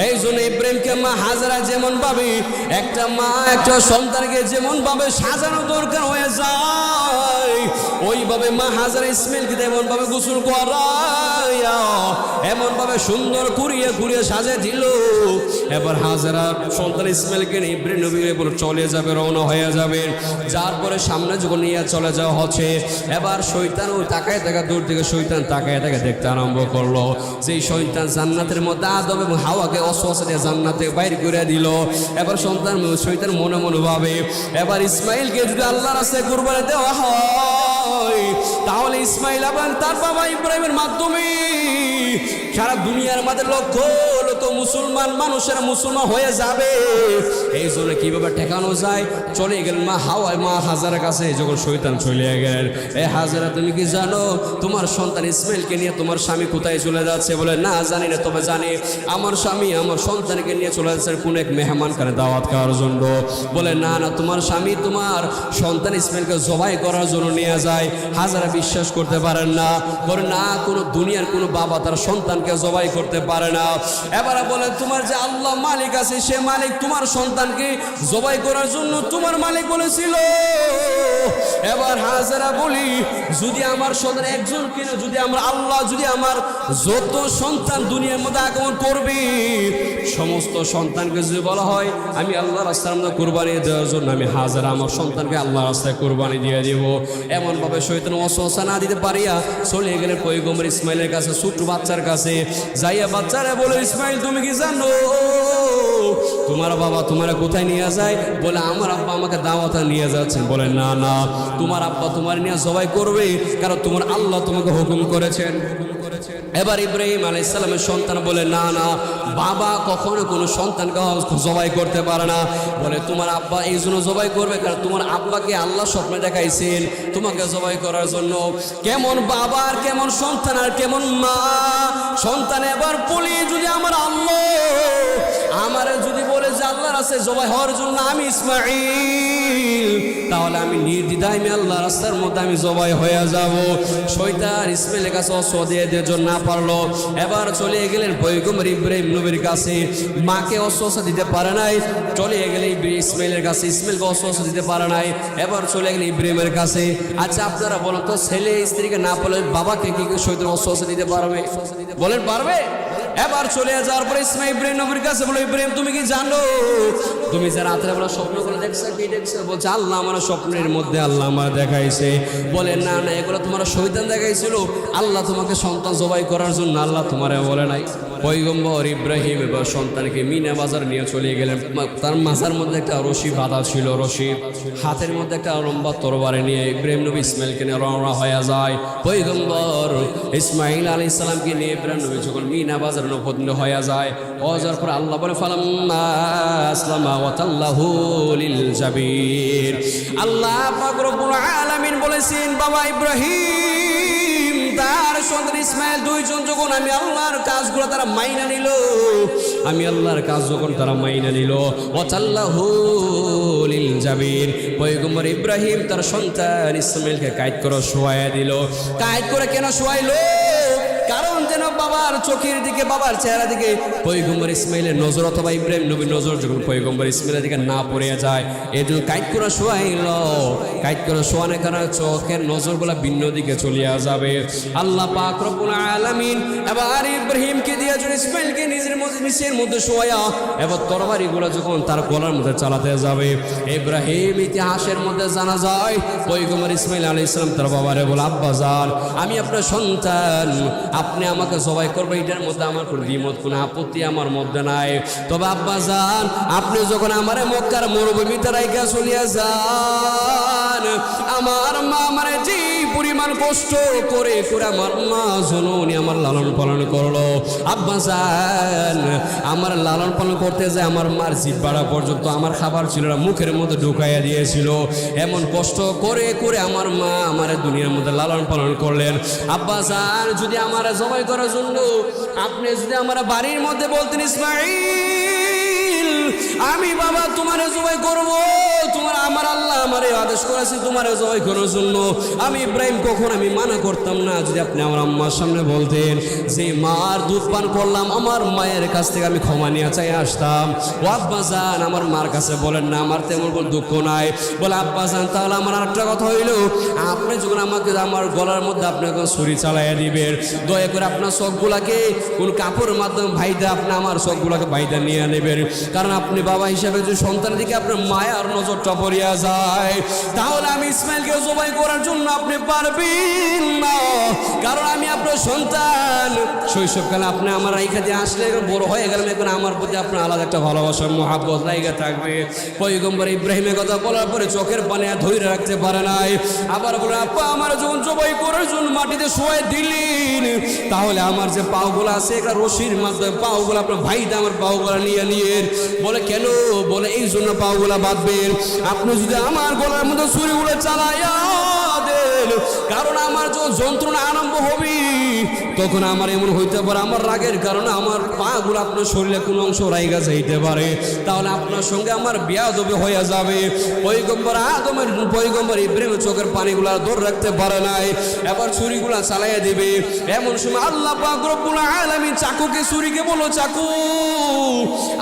এই জন্য ইব্রাহিমকে মা হাজেরা যেমন ভাবে একটা মা একটা সন্তানকে যেমন ভাবে সাজানো দরকার হয়ে যায়, ওইভাবে মা হাজেরা ইসমাইলকে তেমন ভাবে গোসল করাইয়া এমন ভাবে সুন্দর কুড়িয়ে কুড়িয়ে সাজিয়ে দিল। এবার হাজেরা সন্তান ইসমাইলকে নিয়ে ইব্রাহিম নবী বলে চলে যাবে, রওনা হয়ে যাবে। যার পরে সামনে যখন নিয়ে চলে যাওয়া হচ্ছে, এবার শয়তান ওই তাকায় থাকা দূর থেকে শয়তান তাকায় তাকে দেখতে আরম্ভ করলো। যেই শয়তান জান্নাতের মধ্যে আদম এবং হাওয়াকে ওয়াসওয়াসা দিয়ে জান্নাত থেকে বাইর করে দিল। এবার শয়তান মনে মনে ভাবে, এবার ইসমাইলকে যদি আল্লাহর রাস্তায় কুরবানি দেওয়া হয় তাহলে ইসমাইল এবং তার বাবা ইব্রাহিমের মাধ্যমে সারা দুনিয়ার মধ্যে লক্ষ লক্ষ মুসলমান মানুষেরা মুসলমান হয়ে যাবে। এই জন্য কিভাবে ঠেকানো যায়, চলে গেলেন মা হাজারের কাছে। যখন শয়তান চলে গেলেন, এ হাজারা তুমি কি জানো তোমার সন্তান ইসমাইলকে নিয়ে তোমার স্বামী কোথায় চলে যাচ্ছে? বলে না জানি না, তবে জানি আমার স্বামী আমার সন্তানকে নিয়ে চলে যাচ্ছে কোন এক মেহমান খানে দাওয়াত খাওয়ার জন্য। বলে না না, তোমার স্বামী তোমার সন্তান ইসমাইলকে জবাই করার জন্য নিয়ে যায়। হাজারা বিশ্বাস করতে পারেন না, বলে না কোনো দুনিয়ার কোনো বাবা তার সন্তানকে জবাই করতে পারে না। এবারে বলে তোমার যে আল্লাহ মালিক আছে সে মালিক তোমার সন্তানকে জবাই করার জন্য তোমার মালিক বলেছিল। এবার হাজারা বলি, যদি আমার সন্তান একজন কিনা, যদি আমরা আল্লাহ যদি আমার যত সন্তান দুনিয়ার মধ্যে আগমন করবে সমস্ত সন্তানকে যদি বলা হয় আমি আল্লাহ রাস্তার মধ্যে কোরবানি দেওয়ার জন্য আমি হাজারা আমার সন্তানকে আল্লাহ রাস্তায় কোরবানি দিয়ে দিব। এমনভাবে শয়তান ওয়াসওয়াসা না দিতে পারিয়া চলে গেলেন পয়গম্বর ইসমাইলের কাছে, ছোট্ট বাচ্চার কাছে। যাইয়া বাচ্চারা বলে, ইসমাইল তুমি কি জানো তোমার বাবা তোমার কোথায় নিয়ে যায়? বলে আমার আব্বা আমাকে দাওয়াতে নিয়ে যাচ্ছেন। বলে না না, তোমার আব্বা তোমার নিয়ে জবাই করবে, কারণ তোমার আল্লাহ তোমাকে হুকুম করেছেন। এবার ইব্রাহিম আলাইহিস সালামের সন্তান বলে না না, বাবা কখনো কোনো সন্তানকে জবাই করতে পারে না। বলে তোমার আব্বা এই জন্য জবাই করবে, কারণ তোমার আব্বাকে আল্লাহ স্বপ্নে দেখাইছেন তোমাকে জবাই করার জন্য। কেমন বাবা আর কেমন সন্তান আর কেমন মা। সন্তান এবার বলি, যদি আমার আল্লাহ আমারে যদি বলে যে আল্লাহর রাস্তায় জবাই হওয়ার জন্য আমি ইসমাইল, তাহলে আমি নির্দ্বিধায় আমি আল্লাহ রাস্তার মধ্যে আমি জবাই হয়ে যাব। শয়তান ইসমাইলের কাছে অস্ত্র দিয়ে দেওয়ার না পারলো। এবার চলে গেলেন পয়গম্বর ইব্রাহিম নবীর কাছে। মাকে অস্ত্র দিতে পারে নাই, চলে গেলে ইসমাইলের কাছে। ইসমাইলকে অস্ত্র দিতে পারে নাই, এবার চলে গেলে ইব্রাহিমের কাছে। আচ্ছা আপনারা বলেন তো, ছেলে স্ত্রীকে না পারলে বাবাকে কি শয়তান অস্ত্র দিতে পারবে? বলেন পারবে? এবার চলে যাওয়ার পরে ইসমাইল ইব্রাহিম নবীর কাছে বলে, ইব্রাহিম তুমি কি জানো তুমি যে রাত্রে বেলা স্বপ্ন করে দেখছো কি দেখছো? বলছে আল্লাহ আমার স্বপ্নের মধ্যে আল্লাহ আমার দেখাইছে। বলে না না, এগুলো তোমার শয়তান দেখাইছিল, আল্লাহ তোমাকে সন্তান জবাই করার জন্য আল্লাহ তোমারে বলে নাই। পয়গম্বর ইব্রাহিম এবার সন্তানকে মিনা বাজার নিয়ে চলে গেলেন। তার মাথার মধ্যে একটা রশি বাঁধা ছিল, রশি হাতের মধ্যে একটা লম্বা তরবারি নিয়ে ইব্রাহিম নবী ইসমাইলকে নিয়ে রওনা হয়ে যায়। পয়গম্বর ইসমাইল আলাইহিস সালামকে নিয়ে ইব্রাহিম নবী যখন মিনা বাজার উপনীত হয়ে যায়, যাওয়ার পর আল্লাহ বলে ফালাম্মা আসলামা ওয়া তাল্লাহু লিল জাবির। আল্লাহ পাক রব্বুল আলামিন বলেছেন, বাবা ইব্রাহিম তার সন্তান ইসমাইল দুইজন যখন আমি আল্লাহর কাজগুলো তারা মাইনা নিল, আমি আল্লাহর কাজ যখন তারা মাইনা নিল, ওয়া তাল্লাহু লিল জাবির। পয়গম্বর ইব্রাহিম তার সন্তান ইসমাইলকে কায়দ করে শোয়াইয়া দিল। কায়দ করে কেন শোয়াইলো? কারণ যেন বাবার চোখের দিকে, বাবার চেহারা দিকে পয়গম্বর ইসমাইলের নজর অথবা ইব্রাহিম নবীর নজর যখন পয়গম্বর ইসমাইলের দিকে না পড়ে যায়, এর জন্য কায়দ করে শোয়াইল। কায়দ করে শোয়ানোর কারণে চোখের নজরগুলা ভিন্ন দিকে চলিয়া যাবে। আল্লাহ পাক রব্বুল আলামিন এবার ইব্রাহিমকে দিয়ে ইসমাইলকে নিচের মধ্যে শোয়া, এবার তরবারিগুলো যখন তার গলার মধ্যে চালাতে যাবে, ইব্রাহিম ইতিহাসের মধ্যে জানা যায় পয়গম্বর ইসমাইল আলাইহিস সালাম তার বাবারে বলে, আব্বা জান আমি আপনার সন্তান, আপনি আমাকে জবাই করবে এটার মধ্যে আমার কোনো দ্বিমত কোনো আপত্তি আমার মধ্যে নাই। তবে আব্বা জান আপনি যখন আমার মক্কার মরুভূমিতে রাইখা চলিয়া যান, আমার মা আমার যে পরিমাণ কষ্ট করে করে আমার মা জননী আমার লালন পালন করলো, আব্বা জান আমার লালন পালন করতে যায় আমার মার জিহ্বাটা পর্যন্ত আমার খাবার ছিল না, মুখের মধ্যে ঢুকাইয়া দিয়েছিল। এমন কষ্ট করে করে আমার মা আমার দুনিয়ার মধ্যে লালন পালন করলেন। আব্বা জান যদি আমার জবাই করার জন্য আপনি যদি আমার বাড়ির মধ্যে বলতেন ইসমাইল আমি বাবা তোমারে জবাই করব, তোমার আমার আল্লাহ আমারে আদেশ করেছে তোমারে জবাই করার জন্য। আমি ইব্রাহিম কখন আমি মানা করতাম না। যদি আপনি আমার আম্মার সামনে বলতেন যে মার দুধ পান করলাম, আমার মায়ের কাছ থেকে আমি ক্ষমা নিয়ে চাই আসতাম। ও আব্বাজান আমার মার কাছে বলেন না, আমার তেমন কোনো দুঃখ নাই। বলে আব্বাজান তাহলে আমার আরেকটা কথা হইল, আপনি যখন আমাকে আমার গলার মধ্যে আপনি যখন ছুরি চালাইয়া দিবেন, দয়া করে আপনার চোখগুলাকে কোন কাপড়ের মাধ্যমে ভাইদা আপনি আমার চোখগুলাকে ভাইদা নিয়ে নেবেন। কারণ আপনি বাবা হিসাবে যদি সন্তানের দিকে আপনার মায়ার নজরটা পড়িয়া যায়, তাহলে আমি ইসমাইলকে জবাই করার জন্য আপনি পারবেন না। কারণ আমি আপনার সন্তান, শৈশবকালে আপনি আমার রাইখা দিয়ে আসলে বড় হয়ে গেলাম, এখন আমার প্রতি আপনার আলাদা একটা ভালোবাসার মহাব্বত রাইখা থাকবে। পয়গম্বর ইব্রাহিমের কথা বলার পরে চোখের পানি ধরে রাখতে পারে নাই। আবার বলে আপা আমার যখন জবাই করার জন্য মাটিতে শোয়াই দিলেন, তাহলে আমার যে পাওগুলো আছে একটা রশির মাধ্যমে পাওগুলো আপনার ভাইটা আমার পাওগুলো নিয়ে নিয়ে। বলে কেন? বলে এই জন্য পাওগুলা বাঁধবেন, আপনি যদি আমার গলার মধ্যে ছুরিগুলো চালাইয়া দেন, কারণ আমার যখন যন্ত্রণা আরম্ভ হবে তখন আমার এমন হইতে পারে আমার রাগের কারণে আমার পাগুলো আপনার শরীরে কোনো অংশ রাইগা যাইতে পারে, তাহলে আপনার সঙ্গে আমার বিয়াদবি হয়ে যাবে। পয়গম্বর ইব্রাহিমের চোখের পানিগুলা ধরে রাখতে পারে নাই, এবার ছুরিগুলা চালাইয়া দিবে। এমন সময় আল্লাহ পাক রব্বুল আলামিন চাকুকে ছুরিকে বলো, চাকু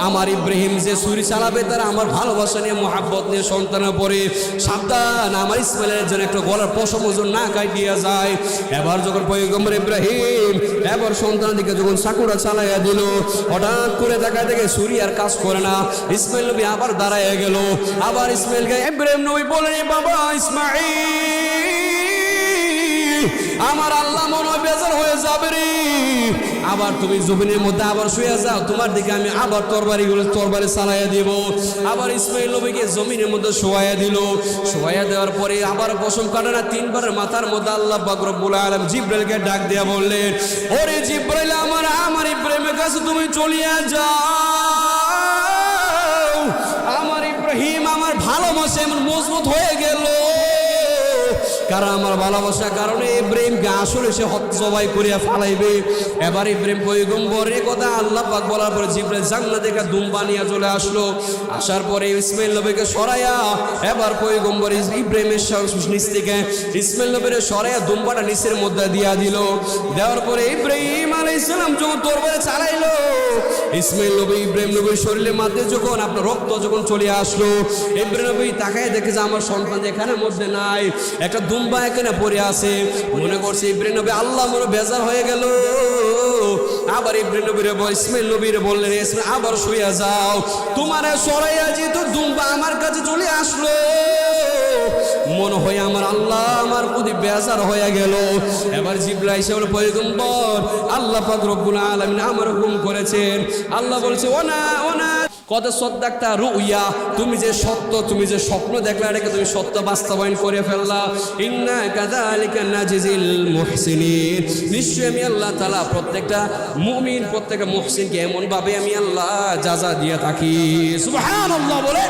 আমার ইব্রাহিম যে ছুরি চালাবে তারা আমার ভালোবাসা নিয়ে মোহাব্বত নিয়ে সন্তানের পরে সাবধান, আমার ইসমাইলের জন্য একটা গলার পশম ওজন না কাটিয়া যায়। এবার যখন পয়গম্বর ইব্রাহিম এবার সন্তানের দিকে যখন চাকুটা চালাইয়া দিল, হঠাৎ করে তাকায় দেখে ছুরি আর কাজ করে না। ইসমাইল নবী আবার দাঁড়াইয়া গেল। আবার ইসমাইলকে ইব্রাহিম নবী বলেন, বাবা ইসমাইল আমার আল্লাহ মনে হয় বেজার হয়ে যাবে রে, আবার তুমি জমিনের মধ্যে আবার শুয়ে যাও, তোমার দিকে আমি আবার তরবারি চালাইয়া দিব। আবার ইসমাইল নবীকে জমিনের মধ্যে শোয়াইয়া দিল। শোয়াইয়া দেওয়ার পরে আবার পশম কাটে না, তিনবার মাথার মধ্যে আল্লাহ পাক রব্বুল আলামিন জিবরাইলকে ডাক দিয়া বললেন, ওরে জিবরাইল আমার ইব্রাহিমের কাছে তুমি চলিয়া যাও। আমার ইব্রাহিম আমার ভালোবাসা এমন মজবুত হয়ে গেল, কারণ আমার ভালোবাসার কারণে ইব্রাহিমকে আসলে সে জবাই করিয়া ফালাইবে। এবার ইব্রাহিম পয়গম্বরের কথা আল্লাহ পাক বলার পরে জিবরাইল জান্নাত থেকে দুম্বা নিয়ে চলে আসলো। আসার পরে ইসমাইল নবীকে সরাইয়া এবার পয়গম্বর ইব্রাহিমের নিচ থেকে ইসমাইল নবীর সরাইয়া দুম্বাটা নিচের মধ্যে দিয়া দিল। দেওয়ার পরে ইব্রাহিম আলাইহিস সালাম যখন তরবারি চালাইলো, ইসমাইল নবী ইব্রাহিম নবীর শরীরের মধ্যে যখন আপনার রক্ত যখন চলে আসলো, ইব্রাহিম নবী তাকায় দেখে যে আমার সন্তান এখানের মধ্যে নাই, একটা দুম্বা এখানে পড়ে আছে। মনে করছে ইব্রাহিম নবী আল্লাহ মনে বেজার হয়ে গেল। আবার ইব্রাহিম নবীর ইসমাইল নবীর বললেন, আবার শুয়ে যাও, তোমার সরাইয়া যেহেতু দুম্বা আমার কাছে চলে আসলো, মনে হয় আমার আল্লাহ আমার প্রতি বেজার হয়ে গেল। এবার জিবরাইল এসে বলে, পয়গম্বর আল্লাহ পাক রব্বুল আলামিন আমার হুকুম করেছেন। আল্লাহ বলছে, ও না কত সদ্দাক্তা রুইয়া, তুমি যে সত্য, তুমি যে স্বপ্ন দেখলা এটাকে তুমি সত্য বাস্তবায়ন করে ফেললা। ইন্না কাযালিকা নাজিজিল মুহসিনিন, নিশ্চয়ই আমি আল্লাহ তাআলা প্রত্যেকটা মুমিন প্রত্যেকটা মুহসিনকে এমন ভাবে আমি আল্লাহ যাজা দিয়ে থাকি। সুবহানাল্লাহ বলে